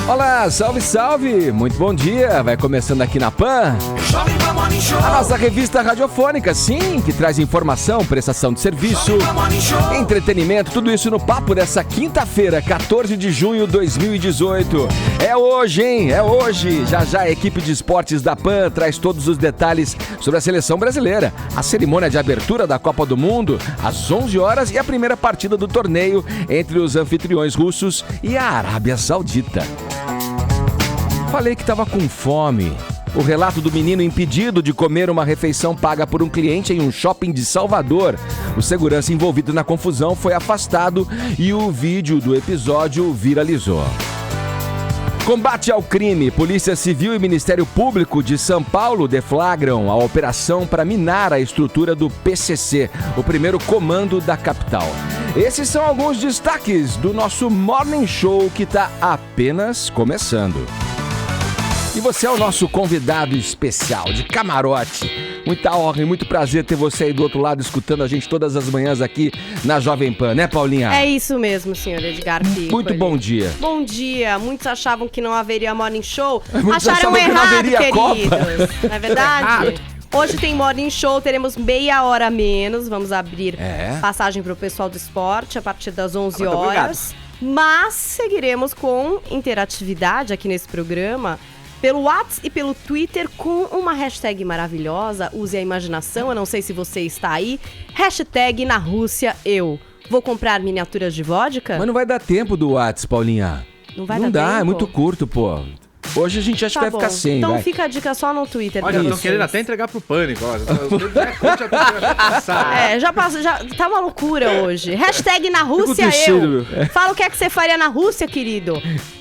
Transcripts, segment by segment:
Olá, salve, salve! Muito bom dia! Vai começando aqui na PAN a nossa revista radiofônica, sim, que traz informação, prestação de serviço, entretenimento, tudo isso no papo dessa quinta-feira, 14 de junho de 2018. É hoje, hein? É hoje! Já já a equipe de esportes da PAN traz todos os detalhes sobre a seleção brasileira, a cerimônia de abertura da Copa do Mundo, às 11 horas e a primeira partida do torneio entre os anfitriões russos e a Arábia Saudita. Falei que estava com fome. O relato do menino impedido de comer uma refeição paga por um cliente em um shopping de Salvador. O segurança envolvido na confusão foi afastado e o vídeo do episódio viralizou. Combate ao crime. Polícia Civil e Ministério Público de São Paulo deflagram a operação para minar a estrutura do PCC, o primeiro comando da capital. Esses são alguns destaques do nosso Morning Show que está apenas começando. E você é o nosso convidado especial de camarote. Muita honra e muito prazer ter você aí do outro lado escutando a gente todas as manhãs aqui na Jovem Pan, né, Paulinha? É isso mesmo, senhor Edgar Piccoli. Muito bom dia. Bom dia. Muitos achavam que não haveria Morning Show. Muitos acharam errado, queridos. Copa. Não é verdade? Hoje tem Morning Show, teremos meia hora a menos. Vamos abrir passagem para o pessoal do esporte a partir das 11 horas. Mas seguiremos com interatividade aqui nesse programa. Pelo WhatsApp e pelo Twitter com uma hashtag maravilhosa. Use a imaginação, eu não sei se você está aí. Hashtag na Rússia eu. Vou comprar miniaturas de vodka? Mas não vai dar tempo do WhatsApp, Paulinha. Não vai dar tempo? Não dá, é muito tempo? curto, pô. Hoje a gente acha que vai ficar sem, então vai. fica a dica só no Twitter. Olha, estão querendo até entregar pro Pânico. Já tá uma loucura hoje. Hashtag na Rússia eu. Fala o que é que você faria na Rússia, querido.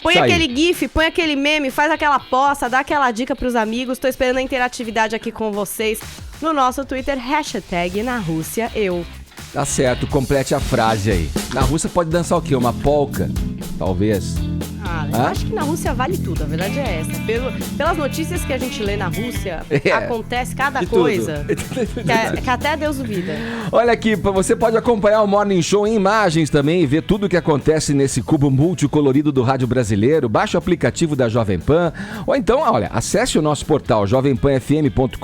Põe aquele gif, põe aquele meme, faz aquela posta, dá aquela dica pros amigos. Tô esperando a interatividade aqui com vocês no nosso Twitter. Hashtag na Rússia eu. Tá certo, complete a frase aí. Na Rússia pode dançar o quê? Uma polca? Talvez. Eu acho que na Rússia vale tudo, a verdade é essa. Pelas notícias que a gente lê na Rússia, acontece cada coisa que até Deus duvida. Olha aqui, você pode acompanhar o Morning Show em imagens também e ver tudo o que acontece nesse cubo multicolorido do rádio brasileiro. Baixe o aplicativo da Jovem Pan ou então, olha, acesse o nosso portal jovempanfm.com.br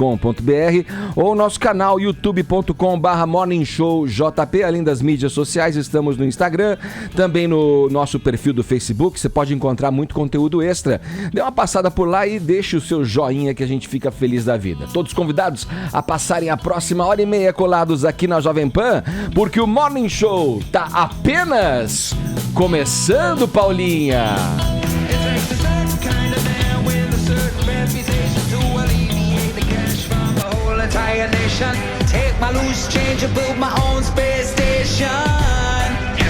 ou o nosso canal youtube.com/morningshowjp. Além das mídias sociais, estamos no Instagram, também no nosso perfil do Facebook. Você pode encontrar muito conteúdo extra. Dê uma passada por lá e deixe o seu joinha que a gente fica feliz da vida. Todos convidados a passarem a próxima hora e meia colados aqui na Jovem Pan, porque o Morning Show tá apenas começando, Paulinha.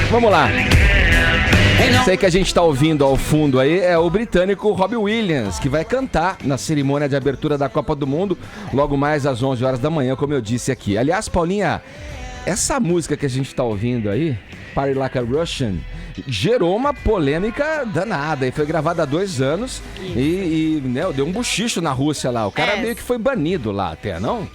Vamos lá. Sei que a gente tá ouvindo ao fundo aí, é o britânico Robbie Williams, que vai cantar na cerimônia de abertura da Copa do Mundo, logo mais às 11 horas da manhã, como eu disse aqui. Aliás, Paulinha, essa música que a gente tá ouvindo aí, Party Like a Russian, gerou uma polêmica danada e foi gravada há 2 anos e deu um buchicho na Rússia lá. O cara meio que foi banido lá até, não?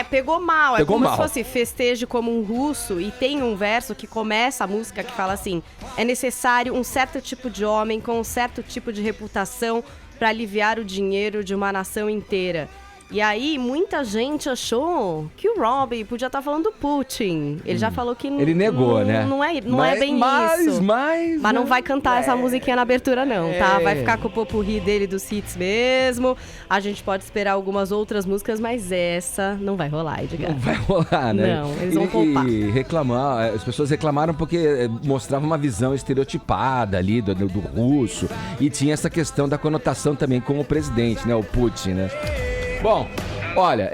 Pegou mal. É como se fosse festeje como um russo e tem um verso que começa a música que fala assim: é necessário um certo tipo de homem com um certo tipo de reputação para aliviar o dinheiro de uma nação inteira. E aí, muita gente achou que o Robbie podia estar falando do Putin. Ele já falou que ele negou, né? Não é bem isso. Mas não vai cantar essa musiquinha na abertura, não, tá? Vai ficar com o popurrí dele dos hits mesmo. A gente pode esperar algumas outras músicas, mas essa não vai rolar, Edgar. Não vai rolar, né? Não, eles vão poupar. E as pessoas reclamaram porque mostrava uma visão estereotipada ali do russo. E tinha essa questão da conotação também com o presidente, né? O Putin, né? Bom, olha,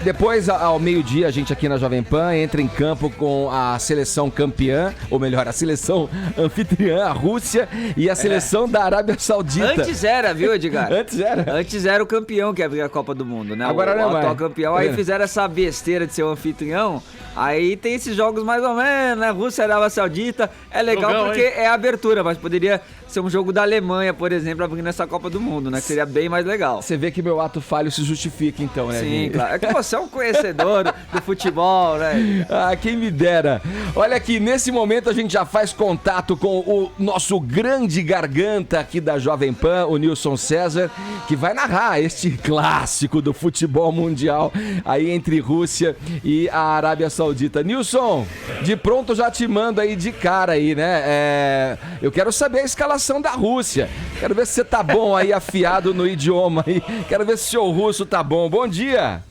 depois ao meio-dia a gente aqui na Jovem Pan entra em campo com a seleção campeã, ou melhor, a seleção anfitriã, a Rússia, e a seleção da Arábia Saudita. Antes era, viu, Edgar? Antes era o campeão que ia abrir a Copa do Mundo, né? Agora não é. O atual campeão, aí fizeram essa besteira de ser o anfitrião, aí tem esses jogos mais ou menos, né? Rússia e Arábia Saudita, é legal porque é a abertura, mas poderia ser um jogo da Alemanha, por exemplo, abrindo essa Copa do Mundo, né? Que seria bem mais legal. Você vê que meu ato falho se justifica então, né? Sim, claro. É que você Você é um conhecedor do futebol, né? Ah, quem me dera. Olha aqui, nesse momento a gente já faz contato com o nosso grande garganta aqui da Jovem Pan, o Nilson César, que vai narrar este clássico do futebol mundial aí entre Rússia e a Arábia Saudita. Nilson, de pronto já te mando aí de cara aí, né? Eu quero saber a escalação da Rússia. Quero ver se você tá bom aí, afiado no idioma aí. Quero ver se o seu russo tá bom. Bom dia!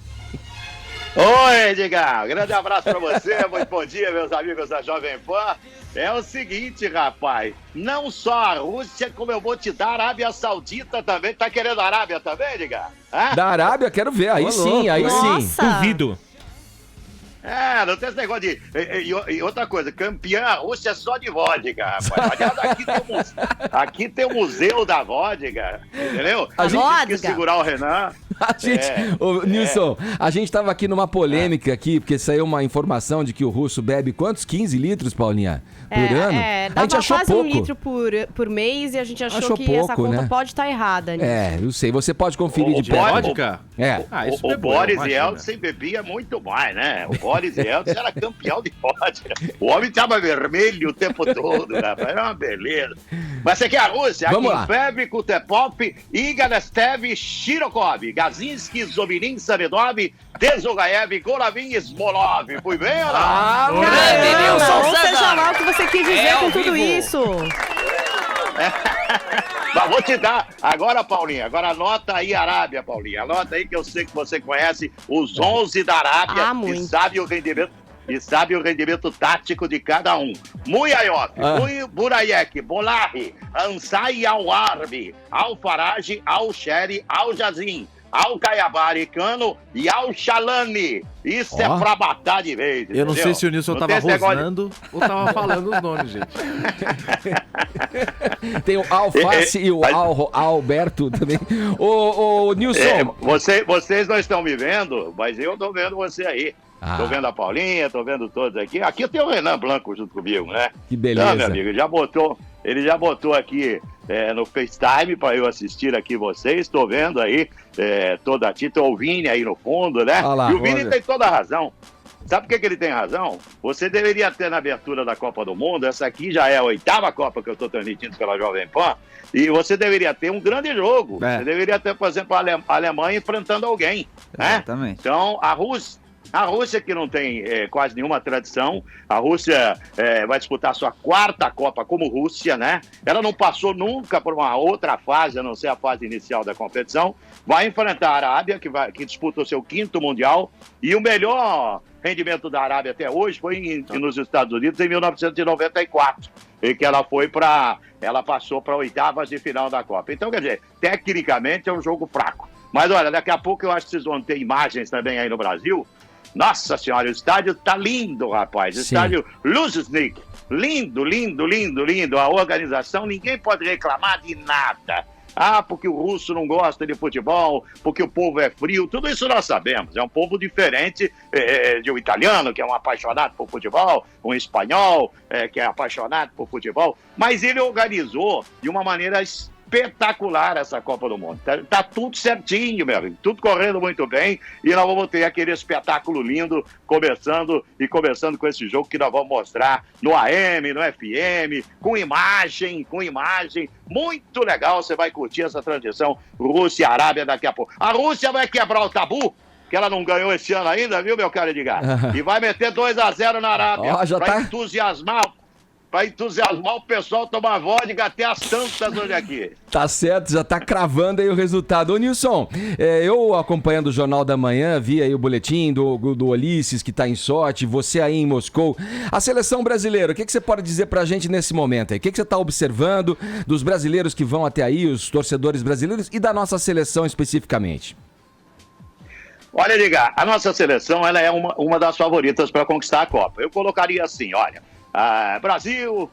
Oi, Edgar, grande abraço pra você, muito bom dia, meus amigos da Jovem Pan. É o seguinte, rapaz, não só a Rússia, como eu vou te dar, a Arábia Saudita também. Tá querendo a Arábia também, Edgar? Da Arábia, quero ver, aí sim, aí sim. Duvido. Não tem esse negócio de... E outra coisa, campeã, a Rússia é só de vodka, rapaz. Aliás, aqui tem o museu da vodka, entendeu? A gente tem que segurar o Renan. Nilson, a gente tava aqui numa polêmica aqui, porque saiu uma informação de que o russo bebe quantos? 15 litros, Paulinha? Por ano? Dava a gente achou quase pouco. 1 litro por mês e a gente achou que pouco, essa conta né? pode estar errada. Eu sei, você pode conferir de perto. Vodka? O Boris Yeltsin bebia muito mais, né? O Boris Yeltsin era campeão de vodka. O homem tava vermelho o tempo todo, rapaz. Era uma beleza. Mas você quer a Rússia? Vamos lá. Febre, Kutepop, Iganastev, Shirokov, Gazinski, Zovirin, Samedov, Dezogaev, Golavin, Smolov. Fui bem ou não? Ou seja lá o que você quis dizer com tudo isso. Mas vou te dar. Agora, Paulinha, agora anota aí a Arábia, Paulinha. Anota aí que eu sei que você conhece os 11 da Arábia e sabe o rendimento tático de cada um. Muyayov, Burayek, Bolahi, Ansai Al-Arbi, Al-Faraj, Al-Sheri, Al-Jazim, Al-Kayabari, Cano e Al-Shalani. Isso é pra matar de vez. Eu não sei se o Nilson tava rosnando ou tava falando os nomes, gente. Tem o Alface e o Alberto também. Ô, Nilson. Vocês não estão me vendo, mas eu tô vendo você aí. Tô vendo a Paulinha, tô vendo todos aqui. Aqui tem o Renan Blanco junto comigo, né? Que beleza. Não, meu amigo, ele já botou aqui no FaceTime para eu assistir aqui vocês. Tô vendo aí toda a Tita, o Vini aí no fundo, né? Lá, e o Vini tem toda a razão. Sabe por que ele tem razão? Você deveria ter na abertura da Copa do Mundo, essa aqui já é a 8ª Copa que eu estou transmitindo pela Jovem Pan, e você deveria ter um grande jogo. Você deveria ter, por exemplo, a Alemanha enfrentando alguém. Exatamente. Né? Então, a Rússia que não tem quase nenhuma tradição, a Rússia vai disputar sua 4ª Copa como Rússia, né? Ela não passou nunca por uma outra fase, a não ser a fase inicial da competição. Vai enfrentar a Arábia, que disputa o seu 5º Mundial, e o melhor rendimento da Arábia até hoje foi nos Estados Unidos em 1994, em que ela passou para 8ª de final da Copa. Então, quer dizer, tecnicamente é um jogo fraco. Mas olha, daqui a pouco eu acho que vocês vão ter imagens também aí no Brasil. Nossa senhora, o estádio tá lindo, rapaz. O estádio Luznik. Lindo, lindo, lindo, lindo. A organização, ninguém pode reclamar de nada. Porque o russo não gosta de futebol, porque o povo é frio. Tudo isso nós sabemos. É um povo diferente de um italiano, que é um apaixonado por futebol, um espanhol, que é apaixonado por futebol. Mas ele organizou de uma maneira espetacular essa Copa do Mundo. Tá tudo certinho, meu amigo. Tudo correndo muito bem. E nós vamos ter aquele espetáculo lindo começando com esse jogo que nós vamos mostrar no AM, no FM, com imagem. Muito legal. Você vai curtir essa transmissão Rússia e Arábia daqui a pouco. A Rússia vai quebrar o tabu, que ela não ganhou esse ano ainda, viu, meu caro Edgar? E vai meter 2-0 na Arábia. Pra entusiasmar o pessoal, tomar vodka até as tantas hoje aqui. Tá certo, já tá cravando aí o resultado. Ô, Nilson, eu acompanhando o Jornal da Manhã, vi aí o boletim do Ulisses, que tá em Sochi, você aí em Moscou. A seleção brasileira, o que você pode dizer pra gente nesse momento aí? O que você tá observando dos brasileiros que vão até aí, os torcedores brasileiros e da nossa seleção especificamente? Olha, Edgar, a nossa seleção ela é uma das favoritas para conquistar a Copa. Eu colocaria assim, olha... Brasil,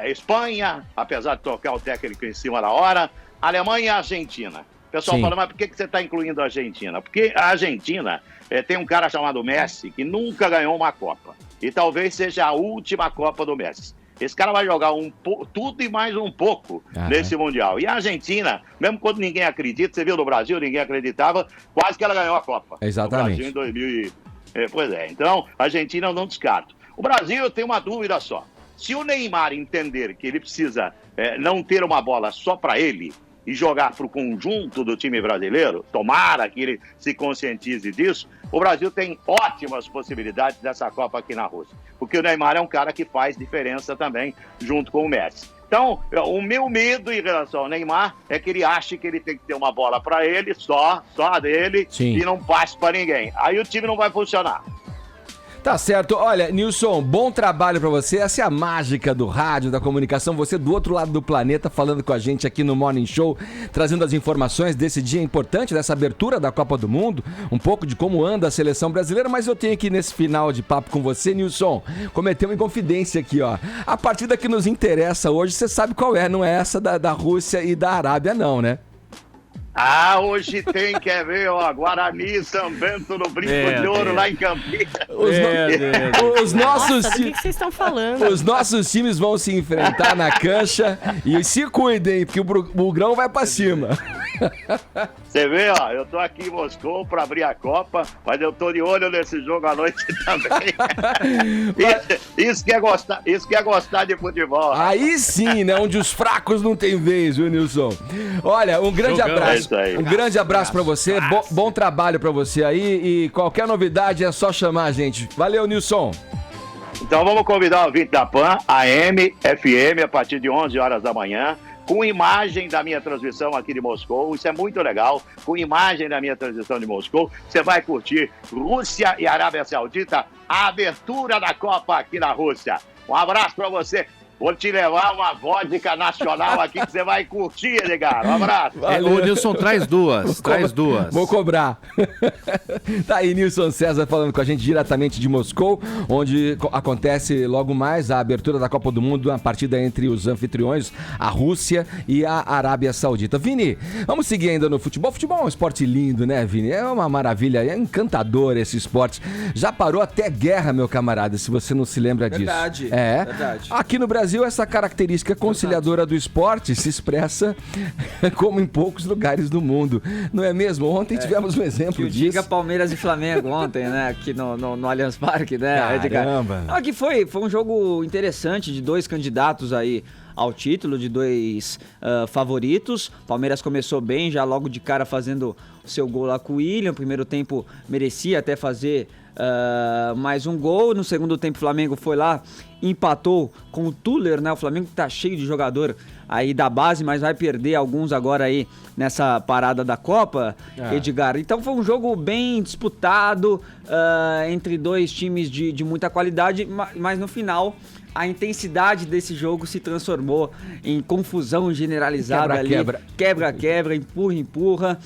Espanha, apesar de tocar o técnico em cima da hora, Alemanha e Argentina. O pessoal fala, mas por que você está incluindo a Argentina? Porque a Argentina tem um cara chamado Messi que nunca ganhou uma Copa. E talvez seja a última Copa do Messi. Esse cara vai jogar tudo e mais um pouco nesse Mundial. E a Argentina, mesmo quando ninguém acredita, você viu no Brasil, ninguém acreditava, quase que ela ganhou a Copa. Exatamente. No Brasil em 2000. Pois é, então a Argentina eu não descarto. O Brasil, eu tenho uma dúvida só. Se o Neymar entender que ele precisa não ter uma bola só para ele e jogar para o conjunto do time brasileiro, tomara que ele se conscientize disso, o Brasil tem ótimas possibilidades dessa Copa aqui na Rússia. Porque o Neymar é um cara que faz diferença também, junto com o Messi. Então, o meu medo em relação ao Neymar é que ele ache que ele tem que ter uma bola para ele, só a dele, Sim. E não passe para ninguém. Aí o time não vai funcionar. Tá certo. Olha, Nilson, bom trabalho pra você. Essa é a mágica do rádio, da comunicação. Você do outro lado do planeta falando com a gente aqui no Morning Show, trazendo as informações desse dia importante, dessa abertura da Copa do Mundo, um pouco de como anda a seleção brasileira, mas eu tenho aqui nesse final de papo com você, Nilson, cometer uma inconfidência aqui, ó. A partida que nos interessa hoje, você sabe qual é, não é essa da Rússia e da Arábia não, né? Hoje tem, quer ver, ó, Guarani, São Bento no Brinco de Ouro, lá em Campinas. Os nossos Nossa, do que vocês estão falando? Os nossos times vão se enfrentar na cancha e se cuidem, porque o Bugrão vai pra cima. Você vê, ó, eu tô aqui em Moscou pra abrir a Copa, mas eu tô de olho nesse jogo à noite também. Isso que é gostar de futebol. Aí sim, né? Onde os fracos não tem vez, viu, Nilson? Olha, um grande abraço. Um grande abraço pra você, bom trabalho pra você aí e qualquer novidade é só chamar a gente. Valeu, Nilson. Então vamos convidar o ouvinte da PAN, AM, FM, a partir de 11 horas da manhã, com imagem da minha transmissão aqui de Moscou. Isso é muito legal. Com imagem da minha transmissão de Moscou, você vai curtir Rússia e Arábia Saudita, a abertura da Copa aqui na Rússia. Um abraço pra você. Vou te levar uma vodka nacional aqui que você vai curtir, Edgar. Um abraço. Ô, Nilson, traz duas. Vou cobrar. Tá aí, Nilson César falando com a gente diretamente de Moscou, onde acontece logo mais a abertura da Copa do Mundo, uma partida entre os anfitriões, a Rússia e a Arábia Saudita. Vini, vamos seguir ainda no futebol. Futebol é um esporte lindo, né, Vini? É uma maravilha, é encantador esse esporte. Já parou até guerra, meu camarada, se você não se lembra disso. Verdade. Aqui no Brasil, essa característica conciliadora do esporte se expressa como em poucos lugares do mundo. Não é mesmo? Ontem tivemos um exemplo disso. Diga Palmeiras e Flamengo ontem, né? Aqui no Allianz Parque, né, Edgar? Caramba! Aqui foi um jogo interessante de dois candidatos aí ao título, de dois favoritos. Palmeiras começou bem, já logo de cara fazendo o seu gol lá com o William. Primeiro tempo merecia até fazer mais um gol. No segundo tempo o Flamengo foi lá, empatou com o Tuller, né? O Flamengo tá cheio de jogador aí da base, mas vai perder alguns agora aí nessa parada da Copa, Edgar. Então foi um jogo bem disputado entre dois times de muita qualidade, mas no final a intensidade desse jogo se transformou em confusão generalizada ali. Quebra, empurra.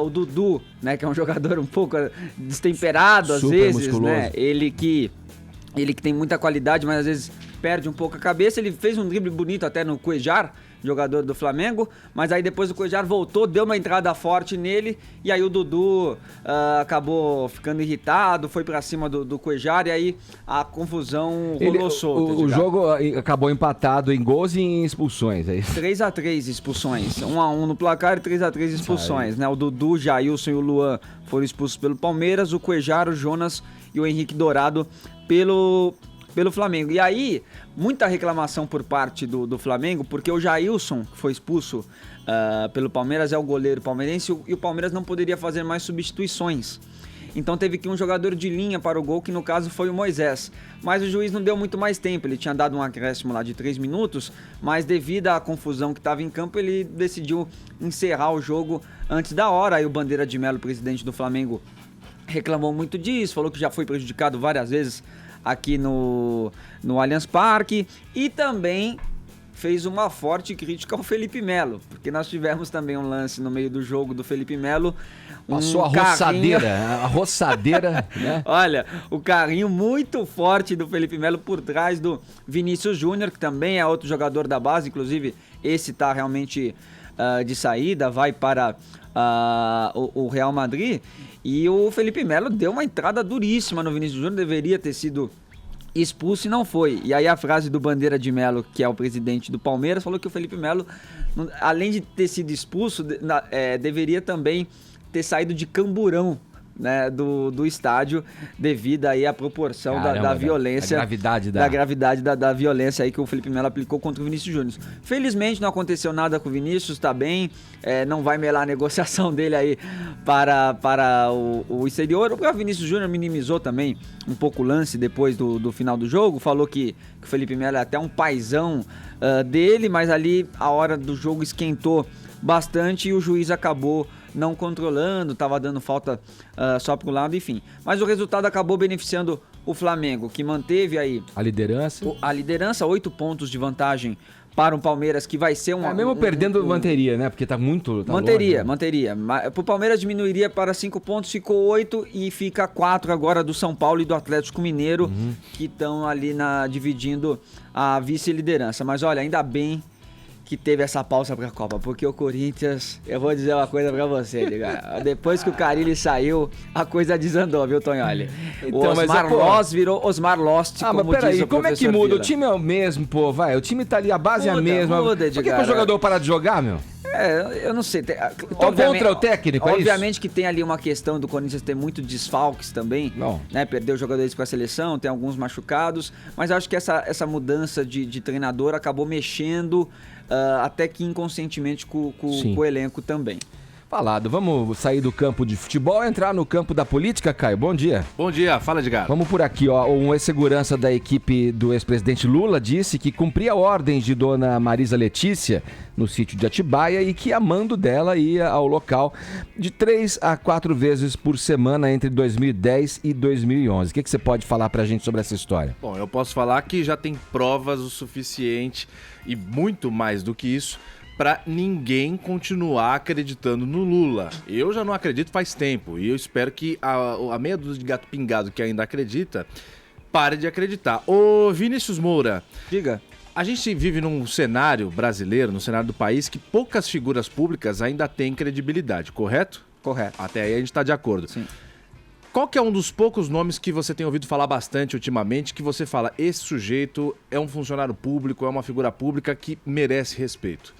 O Dudu, né, que é um jogador um pouco destemperado às vezes, musculoso, né? Ele que tem muita qualidade, mas às vezes perde um pouco a cabeça. Ele fez um drible bonito até no Cuéllar, jogador do Flamengo, mas aí depois o Cuéllar voltou, deu uma entrada forte nele, e aí o Dudu acabou ficando irritado, foi pra cima do Cuéllar, e aí a confusão rolou solta. O jogo acabou empatado em gols e em expulsões, é isso? 3-3 expulsões, 1-1 no placar e 3-3 expulsões, né? O Dudu, o Jailson e o Luan foram expulsos pelo Palmeiras, o Cuéllar, o Jonas e o Henrique Dourado pelo Flamengo. E aí, muita reclamação por parte do Flamengo, porque o Jailson, que foi expulso pelo Palmeiras, é o goleiro palmeirense, e o Palmeiras não poderia fazer mais substituições. Então teve que ir um jogador de linha para o gol, que no caso foi o Moisés. Mas o juiz não deu muito mais tempo, ele tinha dado um acréscimo lá de 3 minutos, mas devido à confusão que estava em campo, ele decidiu encerrar o jogo antes da hora. Aí o Bandeira de Melo, presidente do Flamengo, reclamou muito disso, falou que já foi prejudicado várias vezes aqui no Allianz Parque, e também fez uma forte crítica ao Felipe Melo, porque nós tivemos também um lance no meio do jogo do Felipe Melo. Passou a roçadeira, né? Olha, o carrinho muito forte do Felipe Melo por trás do Vinícius Júnior, que também é outro jogador da base, inclusive esse tá realmente de saída, vai para o Real Madrid, e o Felipe Melo deu uma entrada duríssima no Vinícius Júnior, deveria ter sido expulso e não foi. E aí a frase do Bandeira de Melo, que é o presidente do Palmeiras, falou que o Felipe Melo, além de ter sido expulso, deveria também ter saído de camburão, né, do estádio, devido aí à proporção da violência, da gravidade da violência aí que o Felipe Melo aplicou contra o Vinícius Júnior. Felizmente não aconteceu nada com o Vinícius, tá bem, não vai melar a negociação dele aí para o exterior. O Vinícius Júnior minimizou também um pouco o lance depois do final do jogo, falou que o Felipe Melo é até um paizão dele, mas ali a hora do jogo esquentou bastante e o juiz acabou não controlando, estava dando falta só pro lado, enfim. Mas o resultado acabou beneficiando o Flamengo, que manteve aí a liderança, 8 pontos de vantagem para o Palmeiras, que vai ser mesmo perdendo, manteria, né? Porque tá muito... manteria. Pro Palmeiras diminuiria para 5 pontos, ficou 8 e fica 4 agora do São Paulo e do Atlético Mineiro, que estão ali dividindo a vice-liderança. Mas olha, ainda bem que teve essa pausa pra Copa, porque o Corinthians, eu vou dizer uma coisa pra você, Liga. Depois que o Carille saiu, a coisa desandou, viu, Tonholi? Então, o Osmar Loss virou Osmar Lost, como mas peraí, diz o como é que muda? Vila. O time é o mesmo, pô, vai. O time tá ali, a base é a mesma. Por que o jogador para de jogar, meu? Eu não sei. Então contra o técnico, obviamente que tem ali uma questão do Corinthians ter muito desfalques também, né? Perdeu jogadores com a seleção, tem alguns machucados, mas acho que essa mudança de treinador acabou mexendo até que inconscientemente com o elenco também. Falado, vamos sair do campo de futebol e entrar no campo da política, Caio. Bom dia. Bom dia, fala, Edgar. Vamos por aqui, ó. Um ex-segurança da equipe do ex-presidente Lula disse que cumpria ordens de dona Marisa Letícia no sítio de Atibaia e que a mando dela ia ao local de 3 a 4 vezes por semana entre 2010 e 2011. O que você pode falar pra gente sobre essa história? Bom, eu posso falar que já tem provas o suficiente e muito mais do que isso para ninguém continuar acreditando no Lula. Eu já não acredito faz tempo e eu espero que a meia dúzia de gato pingado que ainda acredita pare de acreditar. Ô Vinícius Moura, diga. A gente vive num cenário brasileiro, no cenário do país, que poucas figuras públicas ainda têm credibilidade, correto? Correto. Até aí a gente tá de acordo. Sim. Qual que é um dos poucos nomes que você tem ouvido falar bastante ultimamente, que você fala, esse sujeito é um funcionário público, é uma figura pública que merece respeito?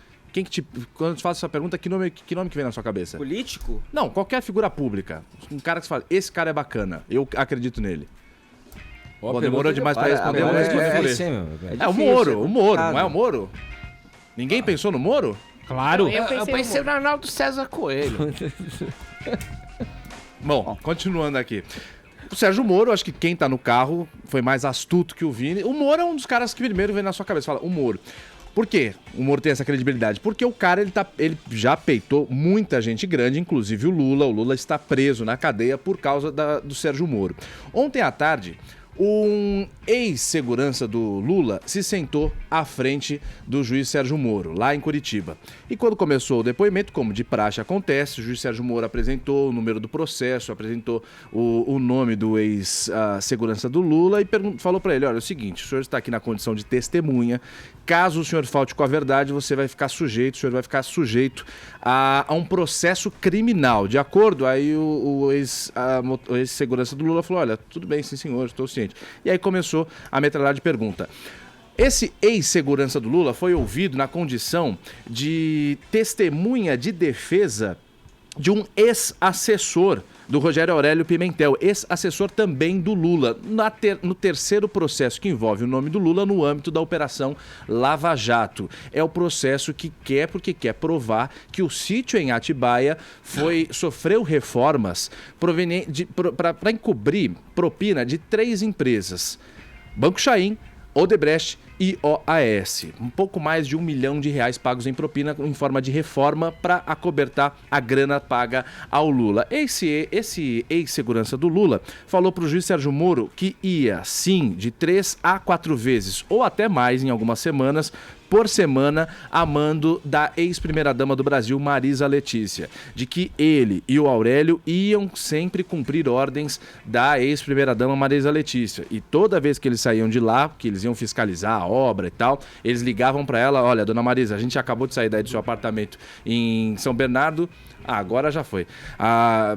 Quando eu te faço essa pergunta, que nome que vem na sua cabeça? Político? Não, qualquer figura pública. Um cara que você fala, esse cara é bacana, eu acredito nele. Bom, demorou demais pra responder, eu vou responder por ele. É o Moro, não é o Moro? Ninguém pensou no Moro? Claro. Eu pensei no Arnaldo César Coelho. Bom, continuando aqui. O Sérgio Moro, acho que quem tá no carro foi mais astuto que o Vini. O Moro é um dos caras que primeiro vem na sua cabeça. Fala, o Moro. Por quê o Moro tem essa credibilidade? Porque o cara, ele já peitou muita gente grande, inclusive o Lula. O Lula está preso na cadeia por causa do Sérgio Moro. Ontem à tarde, um ex-segurança do Lula se sentou à frente do juiz Sérgio Moro, lá em Curitiba. E quando começou o depoimento, como de praxe acontece, o juiz Sérgio Moro apresentou o número do processo, apresentou o nome do ex-segurança do Lula e falou para ele, olha, é o seguinte, o senhor está aqui na condição de testemunha, caso o senhor falte com a verdade, você vai ficar sujeito, o senhor vai ficar sujeito a um processo criminal, de acordo? Aí o ex-segurança do Lula falou, olha, tudo bem, sim senhor, estou ciente. E aí começou a metralhar de pergunta. Esse ex-segurança do Lula foi ouvido na condição de testemunha de defesa de um ex-assessor do Rogério Aurélio Pimentel, ex-assessor também do Lula, no terceiro processo que envolve o nome do Lula no âmbito da Operação Lava Jato. É o processo que porque quer provar que o sítio em Atibaia sofreu reformas para encobrir propina de 3 empresas: Banco Chaim, Odebrecht e OAS. Um pouco mais de R$1 milhão pagos em propina em forma de reforma para acobertar a grana paga ao Lula. Esse ex-segurança do Lula falou para o juiz Sérgio Moro que ia, sim, de 3 a 4 vezes, ou até mais em algumas semanas, por semana, a mando da ex-primeira-dama do Brasil, Marisa Letícia, de que ele e o Aurélio iam sempre cumprir ordens da ex-primeira-dama Marisa Letícia. E toda vez que eles saíam de lá, que eles iam fiscalizar a obra e tal, eles ligavam para ela, olha, dona Marisa, a gente acabou de sair daí do seu apartamento em São Bernardo, agora já foi.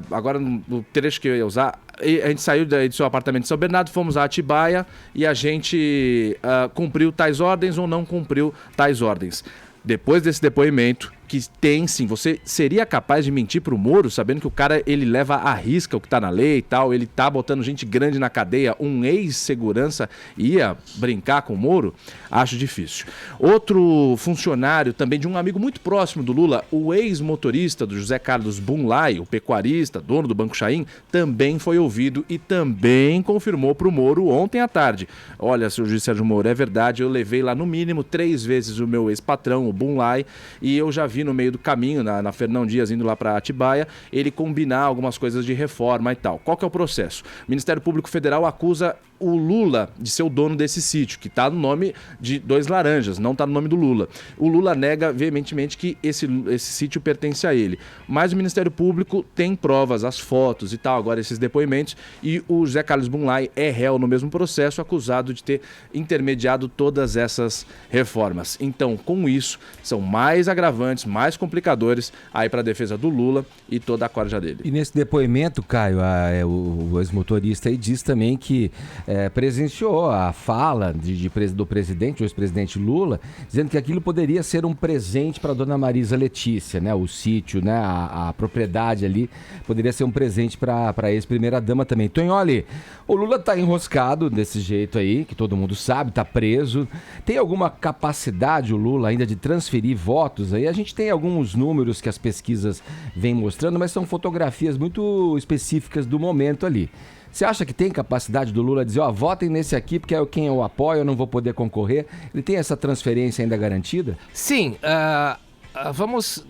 Agora, no trecho que eu ia usar, a gente saiu do seu apartamento em São Bernardo, fomos a Atibaia e a gente cumpriu tais ordens ou não cumpriu tais ordens. Depois desse depoimento, que tem sim, você seria capaz de mentir pro Moro, sabendo que o cara, ele leva à risca o que tá na lei e tal, ele tá botando gente grande na cadeia, um ex-segurança ia brincar com o Moro? Acho difícil. Outro funcionário também de um amigo muito próximo do Lula, o ex-motorista do José Carlos Bunlai, o pecuarista, dono do Banco Chaim, também foi ouvido e também confirmou pro Moro ontem à tarde. Olha, seu juiz Sérgio Moro, é verdade, eu levei lá no mínimo 3 vezes o meu ex-patrão, o Bunlai, e eu já vi no meio do caminho, na Fernão Dias, indo lá para Atibaia, ele combinar algumas coisas de reforma e tal. Qual que é o processo? O Ministério Público Federal acusa o Lula de ser o dono desse sítio, que está no nome de 2 laranjas, não está no nome do Lula. O Lula nega veementemente que esse sítio pertence a ele. Mas o Ministério Público tem provas, as fotos e tal, agora esses depoimentos, e o José Carlos Bunlai é réu no mesmo processo, acusado de ter intermediado todas essas reformas. Então, com isso, são mais agravantes, mais complicadores aí para a defesa do Lula e toda a corja dele. E nesse depoimento, Caio, o ex-motorista aí diz também que presenciou a fala do presidente, o ex-presidente Lula, dizendo que aquilo poderia ser um presente para a dona Marisa Letícia, né? O sítio, né? A propriedade ali poderia ser um presente para a ex-primeira-dama também. Tonholi, o Lula está enroscado desse jeito aí, que todo mundo sabe, está preso. Tem alguma capacidade o Lula ainda de transferir votos aí? A gente tem alguns números que as pesquisas vêm mostrando, mas são fotografias muito específicas do momento ali. Você acha que tem capacidade do Lula dizer, votem nesse aqui porque é quem eu apoio, eu não vou poder concorrer? Ele tem essa transferência ainda garantida? Sim, vamos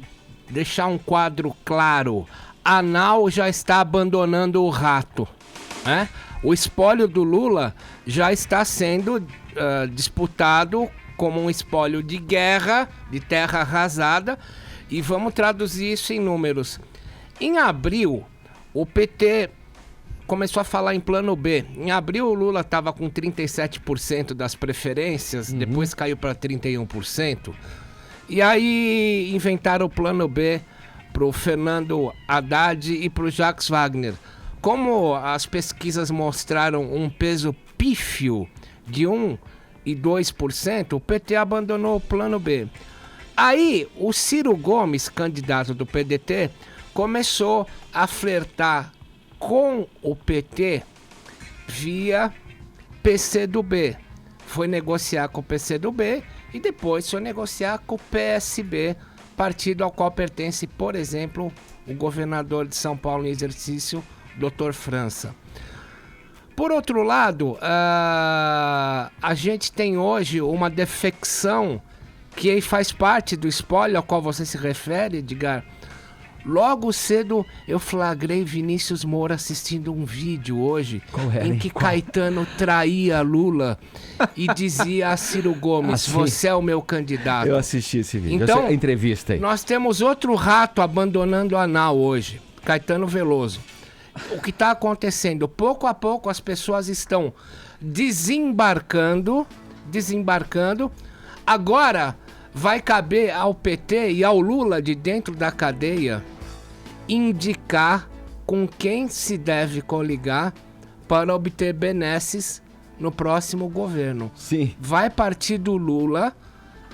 deixar um quadro claro. A Nau já está abandonando o rato, né? O espólio do Lula já está sendo disputado como um espólio de guerra, de terra arrasada, e vamos traduzir isso em números. Em abril, o PT começou a falar em plano B. Em abril, o Lula estava com 37% das preferências, depois caiu para 31%. E aí inventaram o plano B para o Fernando Haddad e para o Jacques Wagner. Como as pesquisas mostraram um peso pífio de 1% e 2%, o PT abandonou o plano B. Aí o Ciro Gomes, candidato do PDT, começou a flertar com o PT via PCdoB. Foi negociar com o PCdoB e depois foi negociar com o PSB, partido ao qual pertence, por exemplo, o governador de São Paulo em exercício, Dr. França. Por outro lado, a gente tem hoje uma defecção que faz parte do espólio ao qual você se refere, Edgar. Logo cedo eu flagrei Vinícius Moura assistindo um vídeo hoje em que Caetano traía Lula e dizia a Ciro Gomes, você é o meu candidato. Eu assisti esse vídeo, então, a entrevista aí. Nós temos outro rato abandonando a nau hoje, Caetano Veloso. O que está acontecendo? Pouco a pouco as pessoas estão desembarcando. Agora vai caber ao PT e ao Lula de dentro da cadeia indicar com quem se deve coligar para obter benesses no próximo governo. Sim. Vai partir do Lula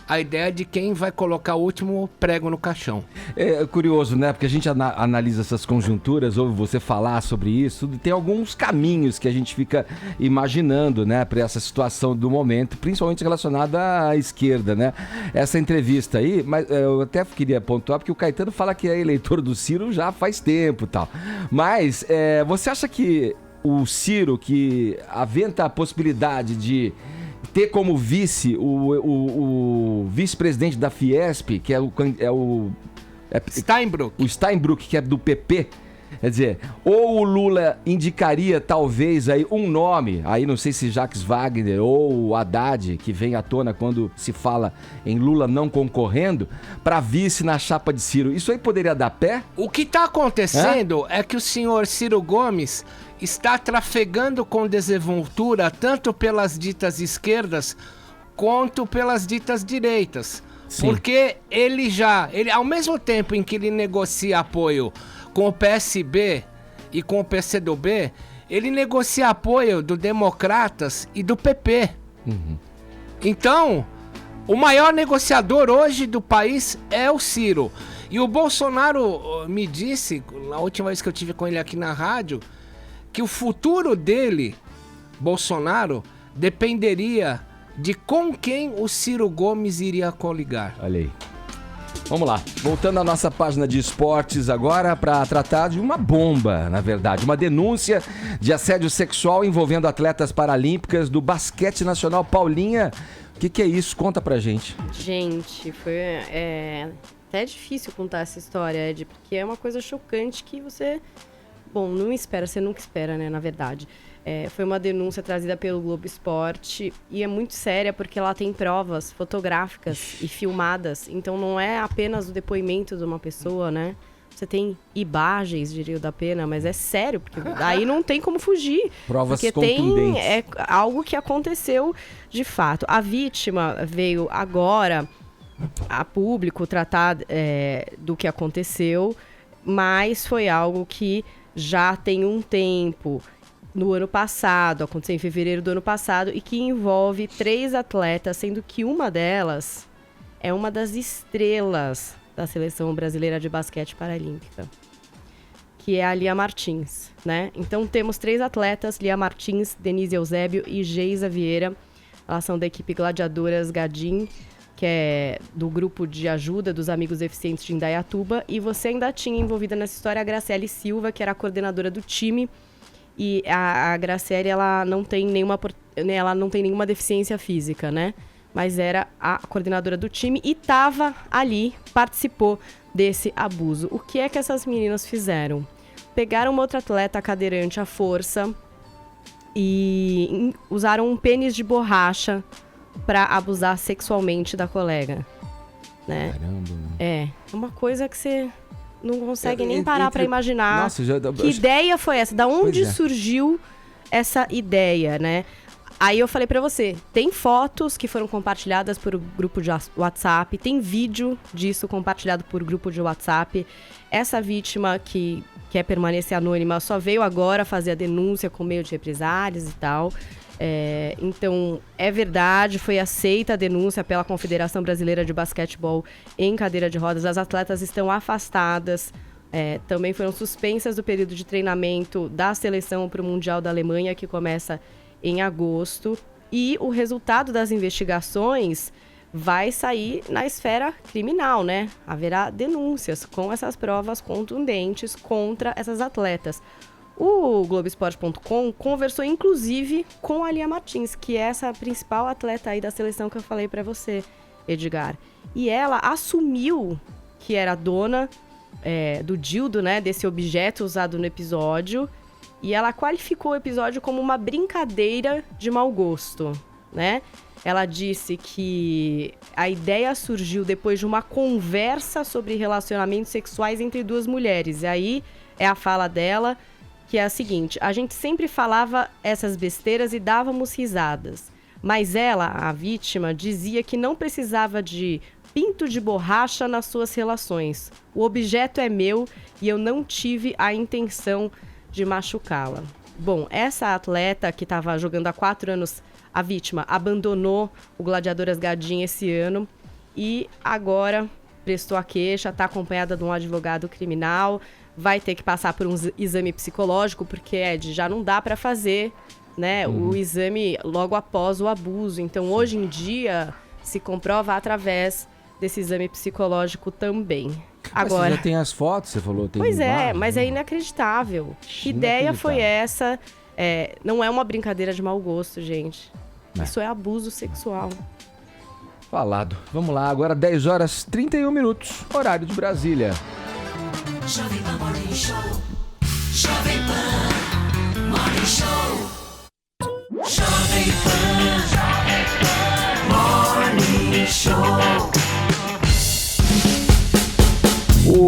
a ideia de quem vai colocar o último prego no caixão. É curioso, né? Porque a gente analisa essas conjunturas, ouve você falar sobre isso, tem alguns caminhos que a gente fica imaginando, né? Para essa situação do momento, principalmente relacionada à esquerda, né? Essa entrevista aí, mas eu até queria pontuar, porque o Caetano fala que é eleitor do Ciro já faz tempo e tal. Mas você acha que o Ciro, que aventa a possibilidade de ter como vice o vice-presidente da Fiesp, que Steinbrück. O Steinbrück, que é do PP, quer dizer, ou o Lula indicaria talvez aí um nome, aí não sei se Jacques Wagner ou o Haddad, que vem à tona quando se fala em Lula não concorrendo, para vice na chapa de Ciro. Isso aí poderia dar pé? O que está acontecendo é que o senhor Ciro Gomes está trafegando com desenvoltura tanto pelas ditas esquerdas quanto pelas ditas direitas. Sim. Porque ele ao mesmo tempo em que ele negocia apoio com o PSB e com o PCdoB, ele negocia apoio do Democratas e do PP. Então, o maior negociador hoje do país é o Ciro. E o Bolsonaro me disse, na última vez que eu tive com ele aqui na rádio, que o futuro dele, Bolsonaro, dependeria de com quem o Ciro Gomes iria coligar. Olha aí. Vamos lá, voltando à nossa página de esportes agora para tratar de uma bomba, na verdade, uma denúncia de assédio sexual envolvendo atletas paralímpicas do basquete nacional. Paulinha, o que é isso? Conta pra gente. Gente, foi até difícil contar essa história, Ed, porque é uma coisa chocante que você, não espera, você nunca espera, né, na verdade. Foi uma denúncia trazida pelo Globo Esporte e é muito séria porque ela tem provas fotográficas e filmadas. Então não é apenas o depoimento de uma pessoa, né? Você tem imagens, diria o da pena, mas é sério, porque daí não tem como fugir. Provas porque contundentes. É algo que aconteceu de fato. A vítima veio agora a público tratar do que aconteceu, mas foi algo que já tem um tempo. No ano passado, aconteceu em fevereiro do ano passado, e que envolve 3 atletas, sendo que uma delas é uma das estrelas da Seleção Brasileira de Basquete Paralímpica, que é a Lia Martins, né? Então temos 3 atletas, Lia Martins, Denise Eusébio e Geisa Vieira. Elas são da equipe Gladiadoras Gadim, que é do grupo de ajuda dos Amigos Deficientes de Indaiatuba, e você ainda tinha envolvida nessa história a Graciele Silva, que era a coordenadora do time. E a Graciele, ela não tem nenhuma deficiência física, né? Mas era a coordenadora do time e estava ali, participou desse abuso. O que é que essas meninas fizeram? Pegaram uma outra atleta cadeirante à força e usaram um pênis de borracha para abusar sexualmente da colega, né? Caramba. É uma coisa que você não consegue nem parar para imaginar. Nossa, que ideia foi essa? Da onde surgiu essa ideia, né? Aí eu falei pra você, tem fotos que foram compartilhadas por grupo de WhatsApp, tem vídeo disso compartilhado por grupo de WhatsApp. Essa vítima que quer permanecer anônima só veio agora fazer a denúncia com meio de represálias e tal. Então, é verdade, foi aceita a denúncia pela Confederação Brasileira de Basquetebol em cadeira de rodas. As atletas estão afastadas, também foram suspensas do período de treinamento da seleção para o Mundial da Alemanha, que começa em agosto. E o resultado das investigações vai sair na esfera criminal, né? Haverá denúncias com essas provas contundentes contra essas atletas. O Globoesporte.com conversou, inclusive, com a Lia Martins, que é essa principal atleta aí da seleção que eu falei pra você, Edgar. E ela assumiu que era dona do dildo, né, desse objeto usado no episódio, e ela qualificou o episódio como uma brincadeira de mau gosto, né? Ela disse que a ideia surgiu depois de uma conversa sobre relacionamentos sexuais entre 2 mulheres. E aí é a fala dela, que é a seguinte: a gente sempre falava essas besteiras e dávamos risadas. Mas ela, a vítima, dizia que não precisava de pinto de borracha nas suas relações. O objeto é meu e eu não tive a intenção de machucá-la. Bom, essa atleta que estava jogando há 4 anos, a vítima, abandonou o Gladiadoras Gadim esse ano e agora prestou a queixa, está acompanhada de um advogado criminal. Vai ter que passar por um exame psicológico, porque, Ed, já não dá para fazer, né, o exame logo após o abuso. Então, hoje em dia, se comprova através desse exame psicológico também. Agora, mas você já tem as fotos, você falou? Tem pois mas é inacreditável. Que ideia foi essa? Não é uma brincadeira de mau gosto, gente. Isso é abuso sexual. Falado. Vamos lá, agora 10 horas 31 minutos, horário de Brasília. Jovem Pan Morning Show. Jovem Pan Morning Show. Jovem Pan Morning Show.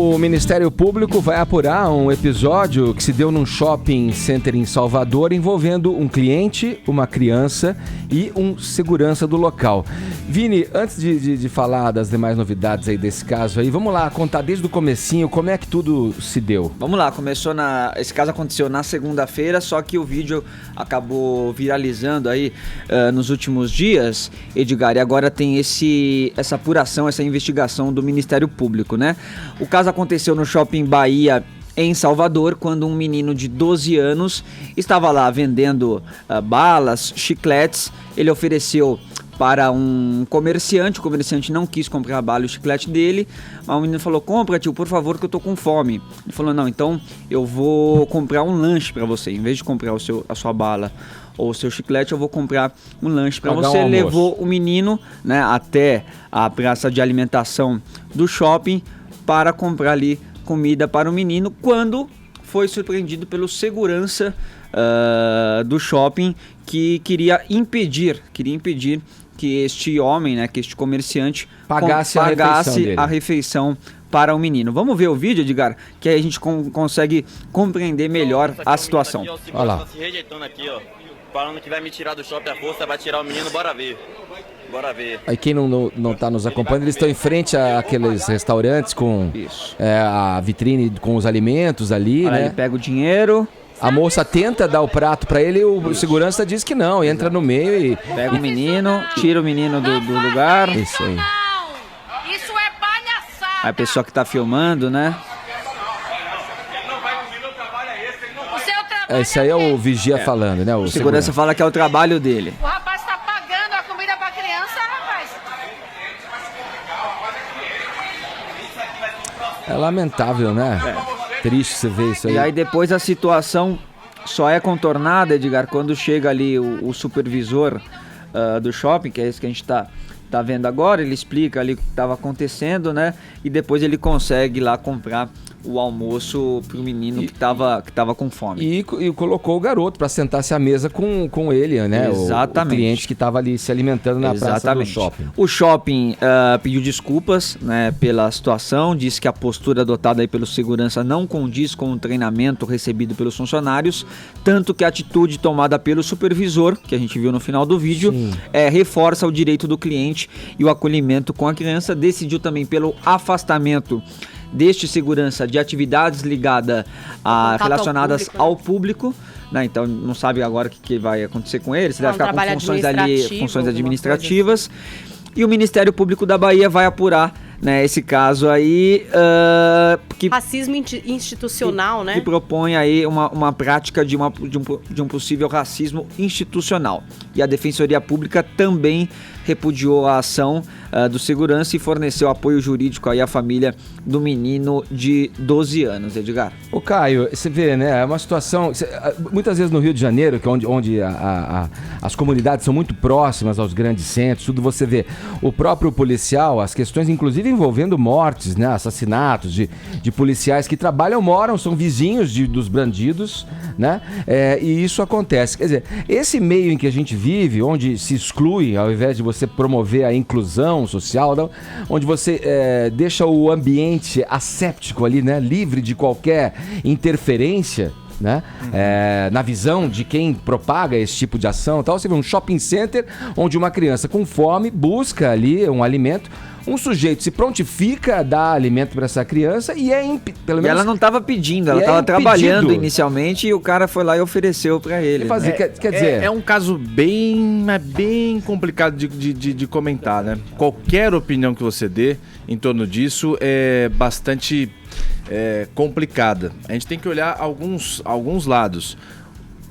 O Ministério Público vai apurar um episódio que se deu num shopping center em Salvador envolvendo um cliente, uma criança e um segurança do local. Vini, antes de falar das demais novidades aí desse caso aí, vamos lá contar desde o comecinho como é que tudo se deu. Vamos lá, esse caso aconteceu na segunda-feira, só que o vídeo acabou viralizando aí nos últimos dias, Edgar, e agora tem essa apuração, essa investigação do Ministério Público, né? O caso aconteceu no Shopping Bahia, em Salvador, quando um menino de 12 anos estava lá vendendo balas, chicletes. Ele ofereceu para um comerciante, o comerciante não quis comprar a bala e o chiclete dele, mas o menino falou: compra, tio, por favor, que eu tô com fome. Ele falou: não, então eu vou comprar um lanche para você, em vez de comprar a sua bala ou o seu chiclete, eu vou comprar um lanche para você. Levou o menino, né, até a praça de alimentação do shopping para comprar ali comida para o menino, quando foi surpreendido pelo segurança do shopping, que queria impedir que este homem, né, que este comerciante pagasse a refeição para o menino. Vamos ver o vídeo, Edgar, que aí a gente consegue compreender melhor a situação. Olha lá. Se rejeitando aqui, ó, falando que vai me tirar do shopping à força, vai tirar o menino, bora ver. Bora ver. Aí quem não tá nos acompanhando, eles estão em frente àqueles restaurantes com a vitrine com os alimentos ali, olha, né? Ele pega o dinheiro. A moça tenta dar o prato pra ele e o segurança diz que não, entra no meio e... Pega o menino, tira o menino do lugar. Isso aí. Isso é palhaçada! Aí a pessoa que tá filmando, né? Esse aí é o vigia falando, né? O segurança fala que é o trabalho dele. O rapaz tá pagando a comida pra criança, rapaz. É lamentável, né? Triste você ver isso aí. E aí depois a situação só é contornada, Edgar, quando chega ali o supervisor do shopping, que é esse que a gente tá vendo agora. Ele explica ali o que estava acontecendo, né? E depois ele consegue lá comprar o almoço pro menino que tava com fome. E colocou o garoto para sentar-se à mesa com ele, né? Exatamente. O cliente que estava ali se alimentando na praça do shopping. O shopping pediu desculpas, né, pela situação, disse que a postura adotada aí pelo segurança não condiz com o treinamento recebido pelos funcionários, tanto que a atitude tomada pelo supervisor, que a gente viu no final do vídeo, reforça o direito do cliente e o acolhimento com a criança. Decidiu também pelo afastamento deste segurança de atividades ligadas relacionadas ao público, né? Então não sabe agora o que vai acontecer com ele, se vai ficar com funções administrativas. E o Ministério Público da Bahia vai apurar, né, esse caso aí, racismo institucional, né? Que propõe aí uma prática de um possível racismo institucional. E a Defensoria Pública também repudiou a ação do segurança e forneceu apoio jurídico aí à família do menino de 12 anos, Edgar. Ô Caio, você vê, né, é uma situação, muitas vezes no Rio de Janeiro, que é onde as comunidades são muito próximas aos grandes centros, tudo, você vê o próprio policial, as questões inclusive envolvendo mortes, né, assassinatos de policiais que moram, são vizinhos dos bandidos, né, e isso acontece. Quer dizer, esse meio em que a gente vive, onde se exclui, ao invés de você promover a inclusão social, não, onde você deixa o ambiente asséptico ali, né, livre de qualquer interferência, né? Na visão de quem propaga esse tipo de ação, tal. Você vê um shopping center onde uma criança com fome busca ali um alimento, um sujeito se prontifica a dar alimento para essa criança e pelo menos... E ela não estava pedindo, ela estava trabalhando inicialmente e o cara foi lá e ofereceu para ele. Quer dizer... É um caso bem complicado de comentar, né? Qualquer opinião que você dê em torno disso é bastante complicada. A gente tem que olhar alguns lados.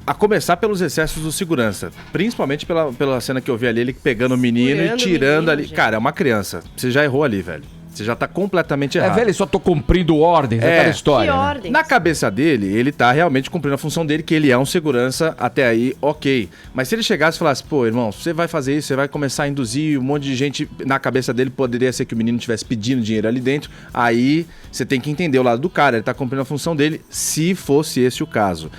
A começar pelos excessos do segurança. Principalmente pela cena que eu vi ali, ele pegando o menino e tirando ali. Gente. Cara, é uma criança. Você já errou ali, velho. Você já tá completamente errado. Velho, só tô cumprindo ordens, é aquela história. Que ordens? Na cabeça dele, ele tá realmente cumprindo a função dele, que ele é um segurança, até aí, ok. Mas se ele chegasse e falasse, pô, irmão, você vai fazer isso, você vai começar a induzir um monte de gente, na cabeça dele poderia ser que o menino estivesse pedindo dinheiro ali dentro, aí você tem que entender o lado do cara, ele tá cumprindo a função dele, se fosse esse o caso.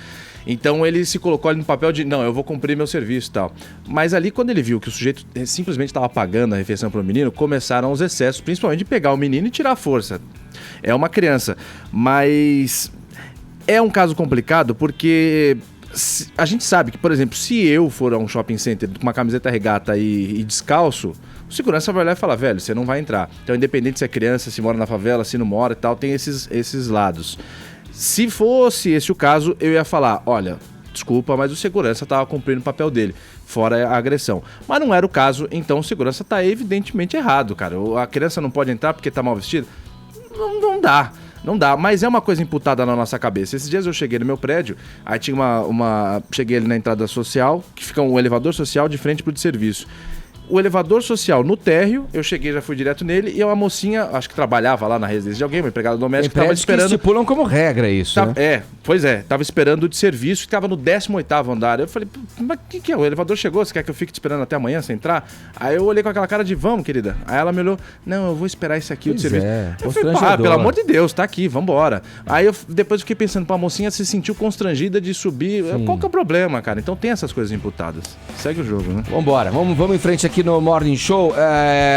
Então ele se colocou ali no papel de, não, eu vou cumprir meu serviço e tal. Mas ali, quando ele viu que o sujeito simplesmente estava pagando a refeição para o menino, começaram os excessos, principalmente de pegar o menino e tirar a força. É uma criança, mas é um caso complicado porque a gente sabe que, por exemplo, se eu for a um shopping center com uma camiseta regata e descalço, o segurança vai olhar e falar, velho, você não vai entrar. Então, independente se é criança, se mora na favela, se não mora e tal, tem esses lados. Se fosse esse o caso, eu ia falar, olha, desculpa, mas o segurança estava cumprindo o papel dele, fora a agressão. Mas não era o caso, então o segurança está evidentemente errado, cara. A criança não pode entrar porque está mal vestida? Não dá. Não dá, mas é uma coisa imputada na nossa cabeça. Esses dias eu cheguei no meu prédio, aí tinha cheguei ali na entrada social, que fica um elevador social de frente pro de serviço. O elevador social no térreo, eu cheguei, já fui direto nele, e uma mocinha, acho que trabalhava lá na residência de alguém, uma empregada doméstica, estava esperando... que estipulam como regra isso, né? Pois é, tava esperando o de serviço, que tava no 18º andar. Eu falei, mas o que é? O elevador chegou, você quer que eu fique te esperando até amanhã sem entrar? Aí eu olhei com aquela cara de, vamos, querida. Aí ela me olhou, não, eu vou esperar esse aqui, o de serviço. Eu falei, pelo amor de Deus, tá aqui, vambora. Aí eu depois fiquei pensando, a mocinha se sentiu constrangida de subir. Sim. Qual que é o problema, cara? Então tem essas coisas imputadas. Segue o jogo, né? Vambora, vamos em frente aqui no Morning Show.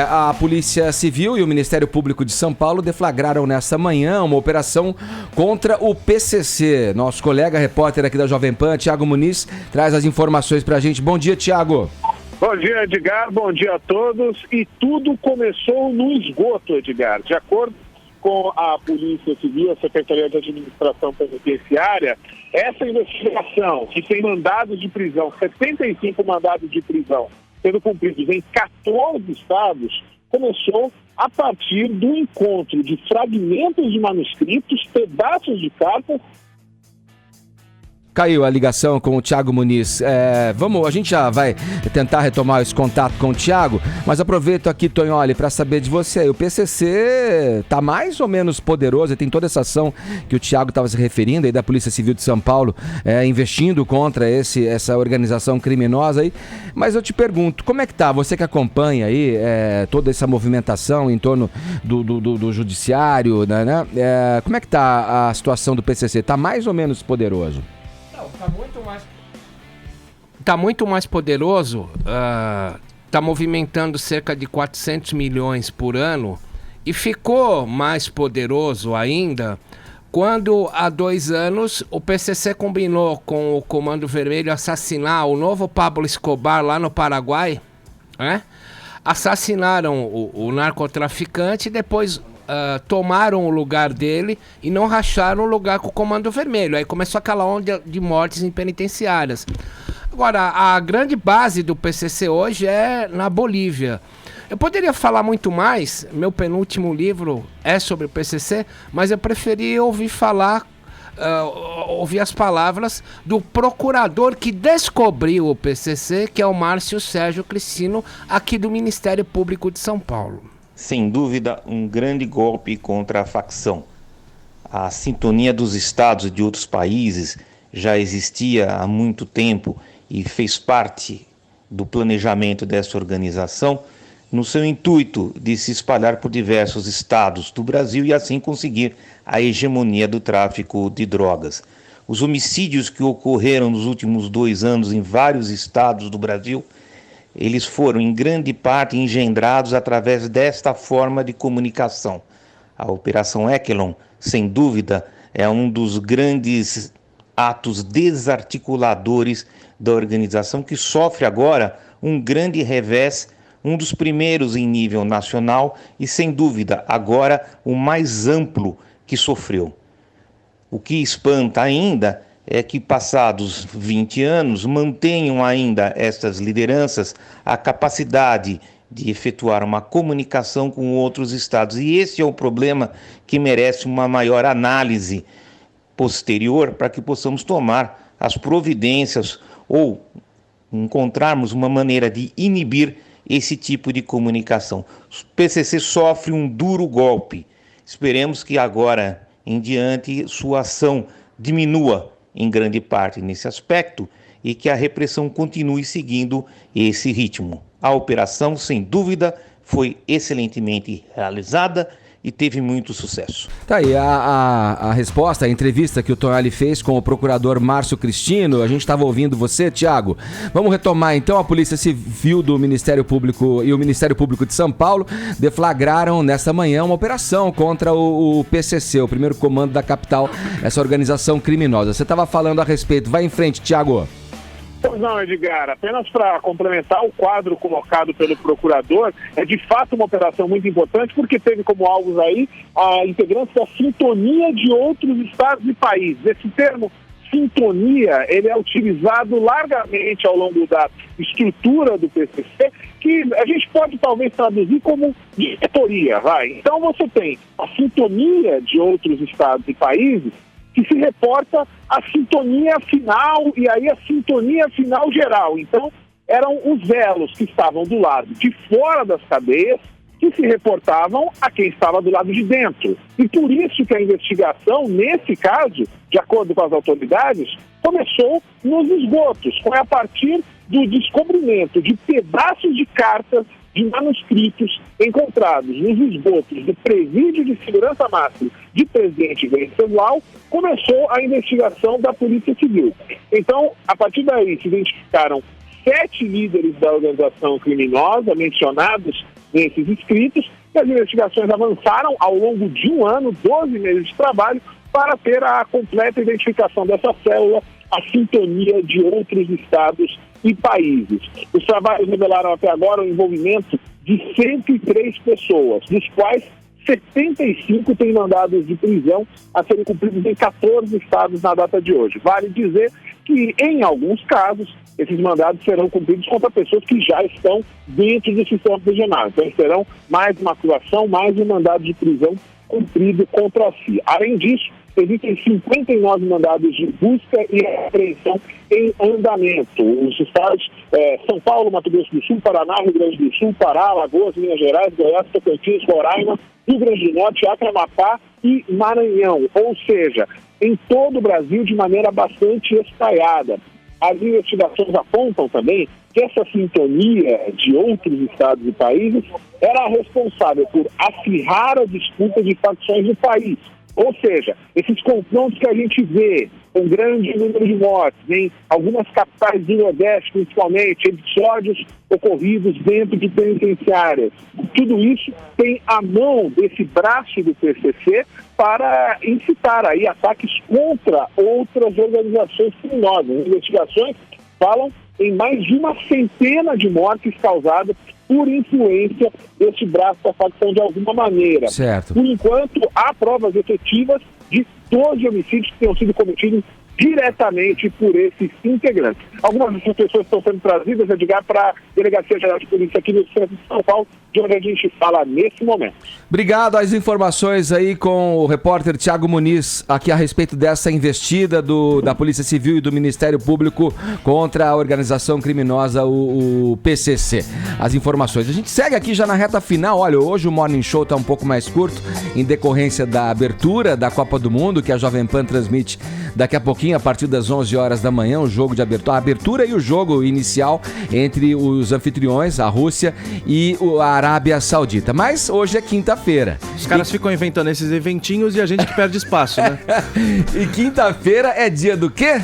A Polícia Civil e o Ministério Público de São Paulo deflagraram nesta manhã uma operação contra o PCC. Nosso colega repórter aqui da Jovem Pan, Thiago Muniz, traz as informações pra gente. Bom dia, Thiago. Bom dia, Edgar. Bom dia a todos. E tudo começou no esgoto, Edgar. De acordo com a Polícia Civil, a Secretaria de Administração Penitenciária, essa investigação, que tem mandados de prisão, 75 mandados de prisão, sendo cumpridos em 14 estados, começou a partir do encontro de fragmentos de manuscritos, pedaços de cartas. Caiu a ligação com o Thiago Muniz. A gente já vai tentar retomar esse contato com o Thiago, mas aproveito aqui, Tonholi, para saber de você. O PCC tá mais ou menos poderoso, tem toda essa ação que o Thiago estava se referindo aí da Polícia Civil de São Paulo, investindo contra essa organização criminosa aí. Mas eu te pergunto, como é que tá? Você que acompanha aí toda essa movimentação em torno do judiciário, né? Como é que tá a situação do PCC? Tá mais ou menos poderoso? Tá muito mais poderoso, tá movimentando cerca de 400 milhões por ano e ficou mais poderoso ainda quando há 2 anos o PCC combinou com o Comando Vermelho assassinar o novo Pablo Escobar lá no Paraguai, né? Assassinaram o narcotraficante e depois tomaram o lugar dele e não racharam o lugar com o Comando Vermelho. Aí começou aquela onda de mortes em penitenciárias. Agora, a grande base do PCC hoje é na Bolívia. Eu poderia falar muito mais, meu penúltimo livro é sobre o PCC, mas eu preferi ouvir as palavras do procurador que descobriu o PCC, que é o Márcio Sérgio Cristino, aqui do Ministério Público de São Paulo. Sem dúvida, um grande golpe contra a facção. A sintonia dos estados e de outros países já existia há muito tempo e fez parte do planejamento dessa organização no seu intuito de se espalhar por diversos estados do Brasil e assim conseguir a hegemonia do tráfico de drogas. Os homicídios que ocorreram nos últimos 2 anos em vários estados do Brasil, eles foram em grande parte engendrados através desta forma de comunicação. A Operação Echelon, sem dúvida, é um dos grandes atos desarticuladores da organização que sofre agora um grande revés, um dos primeiros em nível nacional e, sem dúvida, agora o mais amplo que sofreu. O que espanta ainda é que, passados 20 anos, mantenham ainda estas lideranças a capacidade de efetuar uma comunicação com outros estados. E esse é o problema que merece uma maior análise posterior para que possamos tomar as providências ou encontrarmos uma maneira de inibir esse tipo de comunicação. O PCC sofre um duro golpe. Esperemos que agora em diante sua ação diminua em grande parte nesse aspecto e que a repressão continue seguindo esse ritmo. A operação, sem dúvida, foi excelentemente realizada e teve muito sucesso. Tá aí a resposta, a entrevista que o Tonelli fez com o procurador Márcio Cristino. A gente estava ouvindo você, Thiago. Vamos retomar então. A Polícia Civil do Ministério Público e o Ministério Público de São Paulo deflagraram nesta manhã uma operação contra o PCC, o primeiro comando da capital, essa organização criminosa. Você estava falando a respeito. Vai em frente, Thiago. Pois não, Edgar, apenas para complementar o quadro colocado pelo procurador, é de fato uma operação muito importante, porque teve como alvos aí a integrantes da sintonia de outros estados e países. Esse termo sintonia, ele é utilizado largamente ao longo da estrutura do PCC, que a gente pode talvez traduzir como diretoria, vai. Então você tem a sintonia de outros estados e países, que se reporta a sintonia final, e aí a sintonia final geral. Então, eram os elos que estavam do lado de fora das cadeias, que se reportavam a quem estava do lado de dentro. E por isso que a investigação, nesse caso, de acordo com as autoridades, começou nos esgotos. Foi a partir do descobrimento de pedaços de cartas, de manuscritos encontrados nos esgotos do Presídio de Segurança Máxima de Presidente Venceslau, começou a investigação da Polícia Civil. Então, a partir daí, se identificaram 7 líderes da organização criminosa mencionados nesses escritos, e as investigações avançaram ao longo de um ano, 12 meses de trabalho, para ter a completa identificação dessa célula, a sintonia de outros estados e países. Os trabalhos revelaram até agora o envolvimento de 103 pessoas, dos quais 75 têm mandados de prisão a serem cumpridos em 14 estados na data de hoje. Vale dizer que, em alguns casos, esses mandados serão cumpridos contra pessoas que já estão dentro do sistema prisional. Então, serão mais uma acusação, mais um mandado de prisão cumprido contra si. Além disso, existem 59 mandados de busca e apreensão em andamento. Os estados São Paulo, Mato Grosso do Sul, Paraná, Rio Grande do Sul, Pará, Alagoas, Minas Gerais, Goiás, Tocantins, Roraima, Rio Grande do Norte, Acre, Amapá e Maranhão. Ou seja, em todo o Brasil de maneira bastante espalhada. As investigações apontam também que essa sintonia de outros estados e países era responsável por acirrar a disputa de facções do país. Ou seja, esses confrontos que a gente vê com grande número de mortes em algumas capitais do Nordeste, principalmente, episódios ocorridos dentro de penitenciárias. Tudo isso tem a mão desse braço do PCC para incitar aí ataques contra outras organizações criminosas. As investigações falam em mais de uma centena de mortes causadas por influência desse braço da facção de alguma maneira. Certo. Por enquanto, há provas efetivas de 12 homicídios que tenham sido cometidos diretamente por esses integrantes. Algumas dessas pessoas estão sendo trazidas, Edgar, para a Delegacia Geral de Polícia aqui no centro de São Paulo, de onde a gente fala nesse momento. Obrigado. As informações aí com o repórter Thiago Muniz, aqui a respeito dessa investida da Polícia Civil e do Ministério Público contra a organização criminosa, o PCC. As informações. A gente segue aqui já na reta final. Olha, hoje o Morning Show está um pouco mais curto, em decorrência da abertura da Copa do Mundo, que a Jovem Pan transmite daqui a pouquinho, a partir das 11 horas da manhã, o jogo de abertura, a abertura e o jogo inicial entre os anfitriões, a Rússia e a Arábia Saudita. Mas hoje é quinta-feira. Os caras ficam inventando esses eventinhos e a gente que perde espaço, né? E quinta-feira é dia do quê?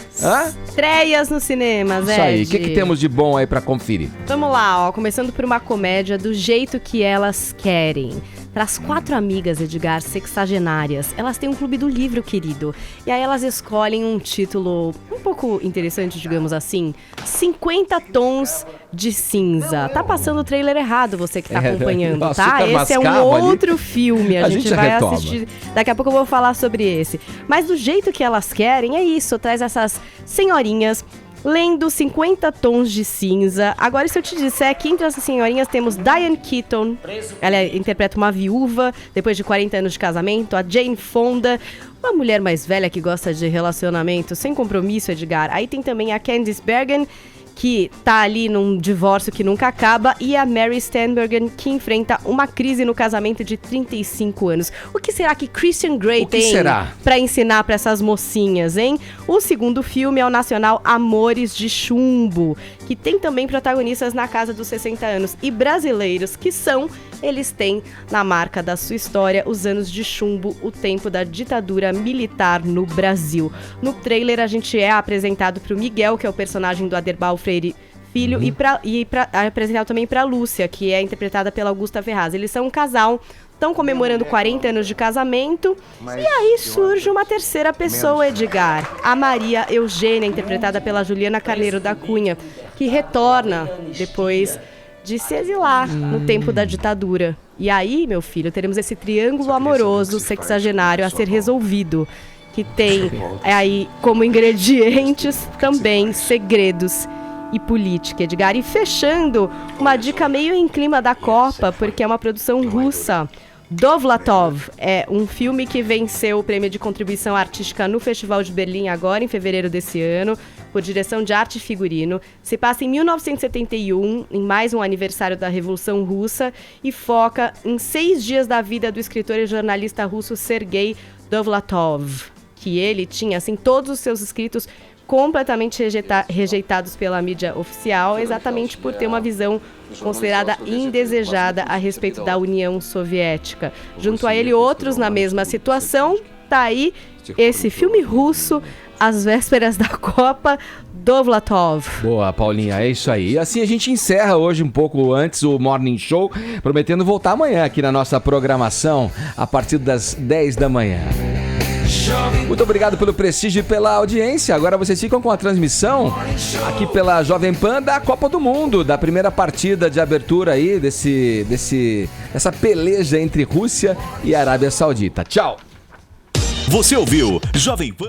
Estreias nos cinemas, Isso aí. O que temos de bom aí pra conferir? Vamos lá, ó. Começando por uma comédia Do Jeito Que Elas Querem. Traz 4 amigas, Edgar, sexagenárias. Elas têm um clube do livro, querido. E aí elas escolhem um título um pouco interessante, digamos assim. 50 Tons de Cinza. Tá passando o trailer errado, você que tá acompanhando, tá? Esse é um outro filme. A gente vai assistir. Daqui a pouco eu vou falar sobre esse. Mas Do Jeito Que Elas Querem, é isso. Traz essas senhorinhas lendo 50 Tons de Cinza. Agora, se eu te disser que entre essas senhorinhas temos Diane Keaton, ela interpreta uma viúva depois de 40 anos de casamento, a Jane Fonda, uma mulher mais velha que gosta de relacionamento sem compromisso, Edgar. Aí tem também a Candice Bergen, que tá ali num divórcio que nunca acaba, e a Mary Steenburgen, que enfrenta uma crise no casamento de 35 anos. O que será que Christian Grey tem pra ensinar pra essas mocinhas, hein? O segundo filme é o nacional Amores de Chumbo, que tem também protagonistas na casa dos 60 anos e brasileiros, que são eles têm na marca da sua história os anos de chumbo, o tempo da ditadura militar no Brasil. No trailer a gente é apresentado para o Miguel, que é o personagem do Aderbal Freire Filho, e apresentado também para a Lúcia, que é interpretada pela Augusta Ferraz. Eles são um casal, estão comemorando 40 anos de casamento, e aí surge uma terceira pessoa, Edgar, a Maria Eugênia, interpretada pela Juliana Carneiro da Cunha, que retorna depois de se exilar no tempo da ditadura. E aí, meu filho, teremos esse triângulo amoroso sexagenário a ser resolvido, que tem aí como ingredientes também segredos e política, Edgar. E fechando, uma dica meio em clima da Copa, porque é uma produção russa. Dovlatov é um filme que venceu o prêmio de contribuição artística no Festival de Berlim agora em fevereiro desse ano, por direção de arte e figurino. Se passa em 1971, em mais um aniversário da Revolução Russa, e foca em 6 dias da vida do escritor e jornalista russo Sergei Dovlatov, que ele tinha, assim, todos os seus escritos completamente rejeitados pela mídia oficial, exatamente por ter uma visão considerada indesejada a respeito da União Soviética. Junto a ele, outros na mesma situação. Tá aí esse filme russo, às vésperas da Copa, Dovlatov. Boa, Paulinha, é isso aí. Assim a gente encerra hoje um pouco antes o Morning Show, prometendo voltar amanhã aqui na nossa programação, a partir das 10 da manhã. Muito obrigado pelo prestígio e pela audiência. Agora vocês ficam com a transmissão aqui pela Jovem Pan da Copa do Mundo, da primeira partida de abertura aí dessa peleja entre Rússia e Arábia Saudita. Tchau! Você ouviu Jovem Pan.